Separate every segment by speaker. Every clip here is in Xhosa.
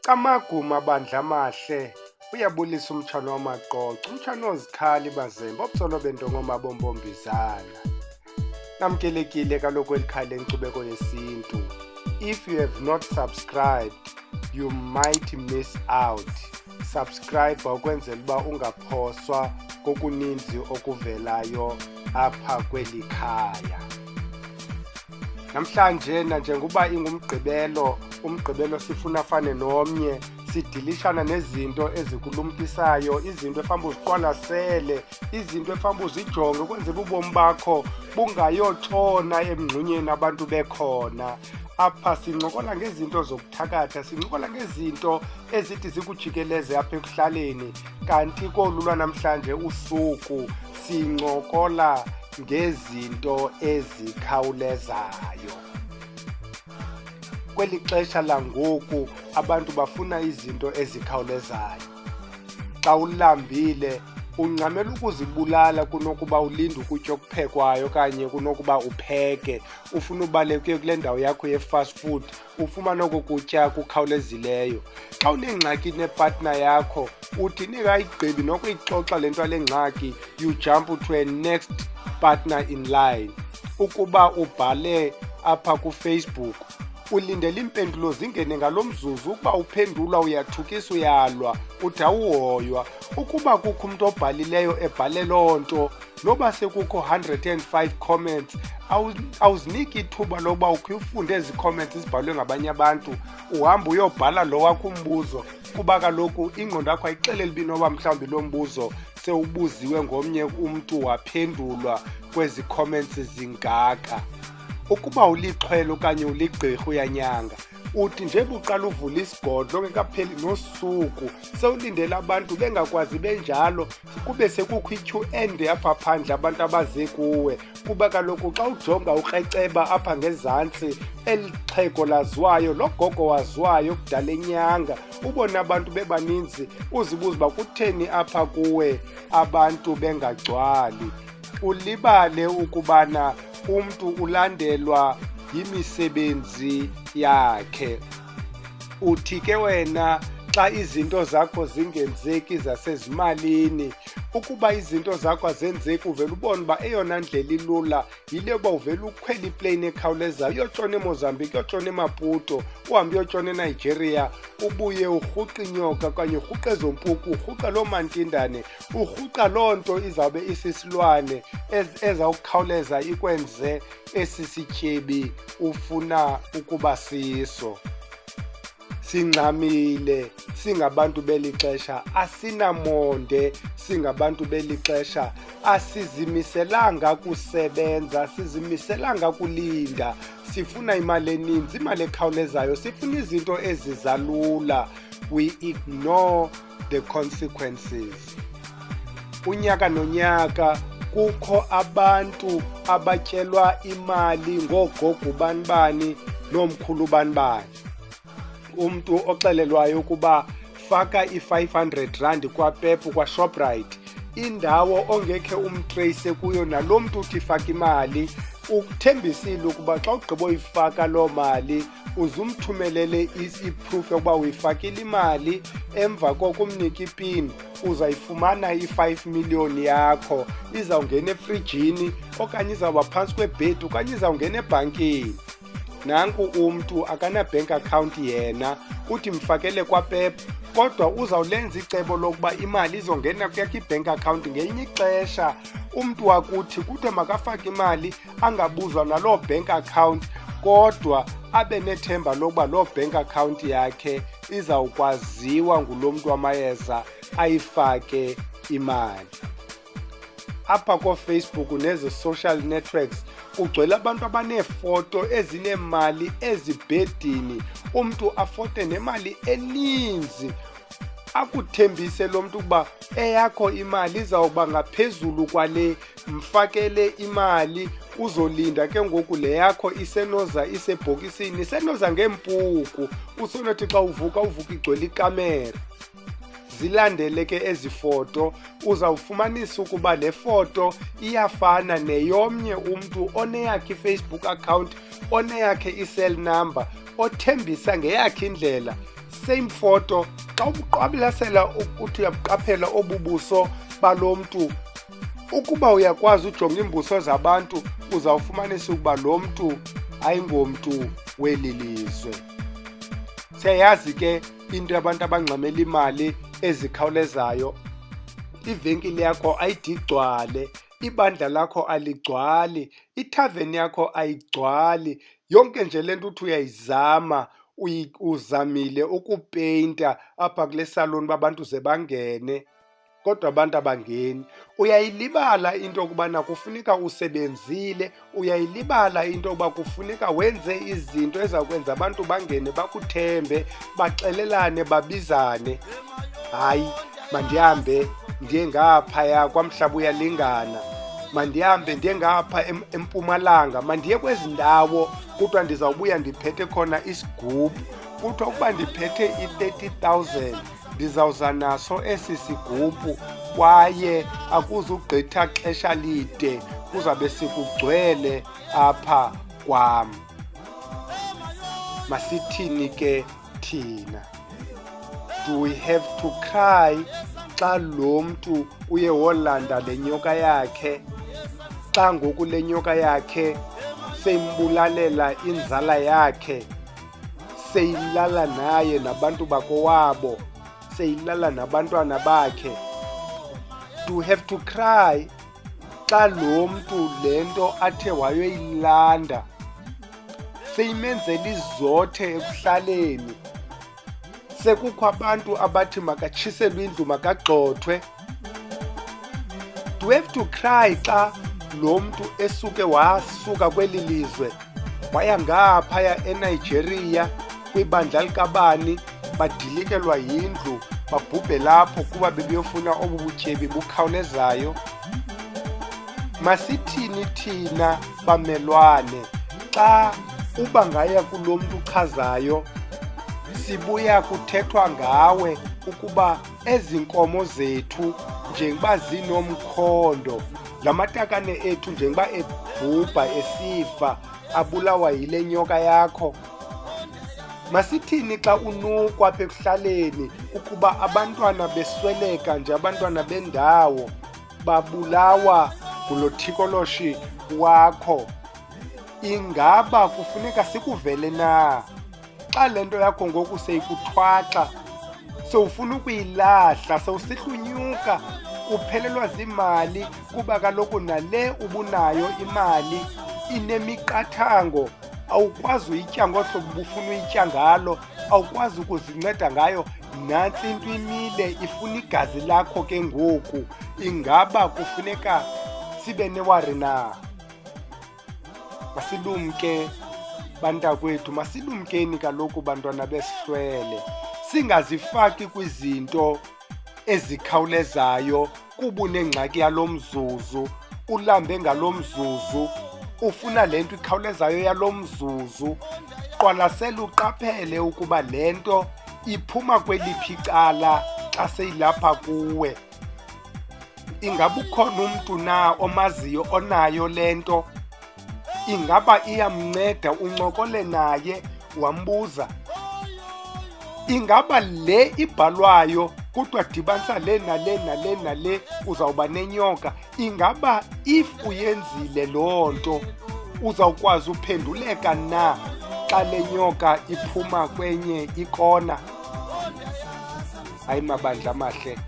Speaker 1: Kamaguma bandla amahle, uyabulisa umtshana wamaqoqo, umtshana ozikhali bazembe, obutsolo bentongo mabombombizana. Namkelekile kaloku elikhaya lenkcubeko yesintu. If you have not subscribed, you might miss out. Subscribe ukwenzela uba ungaphoswa kokuninzi okuvelayo apha kweli khaya. Namhlanje njengoba ingumgqibelo, umgqibelo sifuna afane nomnye, sidilishana nezinto ezikulumkisayo, izinto efanele uziqwalasele, izinto efanele uzijonge ukwenzela ubomi bakho bungayotshona emngxunyeni abantu bekhona. Apha sincokola ngezinto zokuthakatha, sincokola ngezinto ezithi zikujikeleze apha ekuhlaleni, kanti kolu lwanamhlanje usuku sincokola ngezinto ezikhawulezayo. Kweli xesha langoku abantu bafuna izinto ezikhawulezayo. Xa ulambile uncamela ukuzibulala kunokuba ulinde ukutya okuphekwayo okanye kunokuba upheke. Ufuna ubaleke kule ndawo yakho ye-fast food, ufumane oku kutya kukhawulezileyo. Xa unengxaki nepartner yakho uthi ningayigqibi nokuyixoxa le nto yale ngxaki, you jump to a next partner in line. Ukuba ubhale apha kuFacebook, ulindele iimpendulo zingene ngalo mzuzu. Ukuba uphendula uyathukisa, uyalwa, uthi awuhoywa. Ukuba kukho umntu obhalileyo ebhale loo nto, noba sekukho 105 comments, awuziniki ithuba lokuba ukhe ufunde ezi comments zibhalwe ngabanye abantu, uhamba uyobhala lo wakho umbuzo, kuba kaloku ingqondo yakho ayixeleli binoba mhlawumbi lo mbuzo sewubuziwe ngomnye umntu waphendulwa kwezi comments zingaka. Ukuba ulixhwele okanye uligqirha uyanyanga, uthi nje buqala uvula isigodlo ongekapheli nosuku, sewulindele abantu bengakwazi benjalo, kube sekukho ityhu ende apha phandle abantu abaze kuwe. Kuba kaloku xa ujonga ukreceba apha ngezantsi, eli xhego laziwayo, lo gogo waziwayo kudala enyanga, ubone abantu bebaninzi, uzibuze uba kutheni apha kuwe abantu bengagcwali. Ulibale ukubana umntu ulandelwa yimisebenzi yakhe. Uthi ke wena xa izinto zakho zingenzeki zasezimalini, ukuba izinto zakho azenzeki uvele ubone uba eyona ndlela ilula yile yoba uvele ukhwele ipleyini ekhawulezayo uyotshona eMozambique, uyotshona eMaputo, uhambe uyotshona eNigeria, ubuye urhuqa inyoka okanye urhuqa ezo mpuku, urhuqa loo mantindane, urhuqa loo nto izawube isisilwane ezawukhawuleza ikwenze esi sityebi ufuna ukuba siso. Singxamile singabantu beli xesha, asinamonde singabantu beli xesha, asizimiselanga kusebenza, asizimiselanga kulinda. Sifuna imali eninzi, imali ekhawulezayo, sifuna izinto ezizalula. We ignore the consequences. Unyaka nonyaka kukho abantu abatyelwa imali ngoogogo banibani nomkhulu banibani. Umntu oxelelwayo ukuba faka i-500 kwaPep kwaShoprite, indawo ongekhe umtrace kuyo nalo mntu uthi faka imali, ukuthembisile ukuba xa ugqiba uyifaka loo mali uzumthumelele i-proof yokuba uyifakile imali. Emva koko umnike ipin, uzayifumana i-5 million yakho, izawungena efrijini okanye izawuba phantsi kwebhedi okanye izawungena ebhankini. Nanku umntu akana-bank account yena, uthi mfakele kwaPep, kodwa uzawulenza icebo lokuba imali izongena kuyakho i-bank account ngelinye ixesha. Umntu wakuthi kuthiwe makafake imali angabuzwa naloo bank account, kodwa abe nethemba lokuba loo bank account yakhe izawukwaziwa ngulo mntu wamayeza ayifake imali. Apha koFacebook nezo social networks kugcwele abantu abaneefoto ezineemali ezibhedini, umntu afote nemali eninzi, akuthembise lo mntu ukuba eyakho imali izawuba ngaphezulu kwale, mfakele imali, uzolinda ke ngoku le yakho isenoza isebhokisini, isenoza ngeempuku, usonothi xa uvuka igcwele ikamera. Zilandele ke ezi foto, uzawufumanisa ukuba le foto iyafana neyomnye umntu oneyakhe iFacebook account, oneyakhe i-cell number, othembisa ngeyakhe indlela same photo. Xa ubuqwabilasela ukuthi uyabuqaphela obubuso balo mntu, ukuba uyakwazi ujonga iimbuso zabantu, uzawufumanisa ukuba lo mntu ayingomntu weli lizwe. Siyayazi ke into yabantu abangxamela imali ezikhawulezayo. Ivenkile yakho ayide igcwale, ibandla lakho aligcwali, ithaveni yakho ayigcwali. Yonke nje le nto uthi uyayizama, uzamile ukupeyinta apha kule saloni uba abantu ze bangene, kodwa abantu abangeni. Uyayilibala into yokubana kufuneka usebenzile, uyayilibala into yokuba kufuneka wenze izinto ezawukwenza abantu bangene bakuthembe, baxelelane, babizane. Hayi, mandihambe ndiye ngaphaya kwaMhlaba Uyalingana, mandihambe ndiye ngapha eMpumalanga, mandiye kwezi ndawo kuthiwa ndizawubuya ndiphethe khona isigubhu. Kuthiwa ukuba ndiphethe i-30,000 ndizawuza naso esi sigubhu, kwaye akuzugqitha xesha lide kuzabe sikugcwele apha kwam. Masithini ke thina? Do we have to cry xa lo mntu uye wolanda le nyoka yakhe, xa ngoku le nyoka yakhe seyimbulalela inzala yakhe, seyilala naye nabantu bakowabo, seyilala nabantwana bakhe? Do we have to cry xa lo mntu le nto athe wayoyilanda seyimenzela izothe ekuhlaleni, sekukho abantu abathi makatshiselwe indlu, makagxothwe? Do we have to cry xa lo mntu wasuka kweli lizwe waya ngaphaya eNigeria kwibandla likabani, badilikelwa yindlu, babhubhe lapho kuba bebeyofuna obu butyebi bukhawulezayo? Masithini thina bamelwane xa uba ngaya kulo mntu uchazayo, sibuya kuthethwa ngawe ukuba ezi nkomo zethu njengoba zinomkhondo, la matakane ethu njengoba ebhubha esifa abulawa yile nyoka yakho? Masithini xa unukwa apha ekuhlaleni ukuba abantwana besweleka nje, abantwana bendawo babulawa ngulo thikoloshi wakho? Ingaba kufuneka sikuvele na xa le nto yakho ngoku seyikuthwaxa, sewufuna ukuyilahla, sewusihlunyuka, uphelelwa ziimali kuba kaloku nale ubunayo imali inemiqathango, awukwazi uyitya ngohlobo ubufuna uyitya ngalo, awukwazi ukuzinceda ngayo, nantsi into imile ifuna igazi lakho ke ngoku. Ingaba kufuneka sibe newari na? Masilumke bantakwethu, masilumkeni kaloku bantwana besihlwele, singazifaki kwizinto ezikhawulezayo kuba unengxaki yalo mzuzu, ulambe ngalo mzuzu, ufuna le nto ikhawulezayo yalo mzuzu. Qwalasela uqaphele ukuba le nto iphuma kweliphi icala xa seyilapha kuwe. Ingaba ukhona umntu na omaziyo onayo le nto? Ingaba iyamnceda, uncokole naye wambuza? Ingaba le ibhalwayo kuthiwa dibanisa le nale nale nale uzawuba nenyoka, ingaba if uyenzile loo nto uzawukwazi uphenduleka na xa le nyoka iphuma kwenye ikona? Hayi mabandla amahle,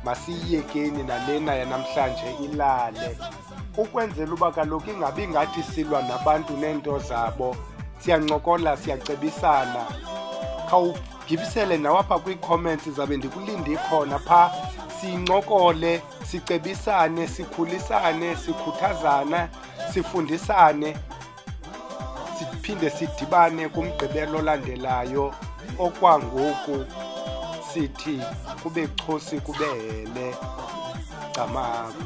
Speaker 1: masiyiyekeni nalena yanamhlanje ilale, ukwenzela uba kaloku ingabi ngathi silwa nabantu neento zabo. Siyancokola, siyacebisana. Khawugibisele nawapha kwii-comments, zabe ndikulinde khona phaa. Sincokole, sicebisane, sikhulisane, sikhuthazana, sifundisane, siphinde sidibane kumgqibelo olandelayo okwangoku sithi kube chosi kube hele Camagu.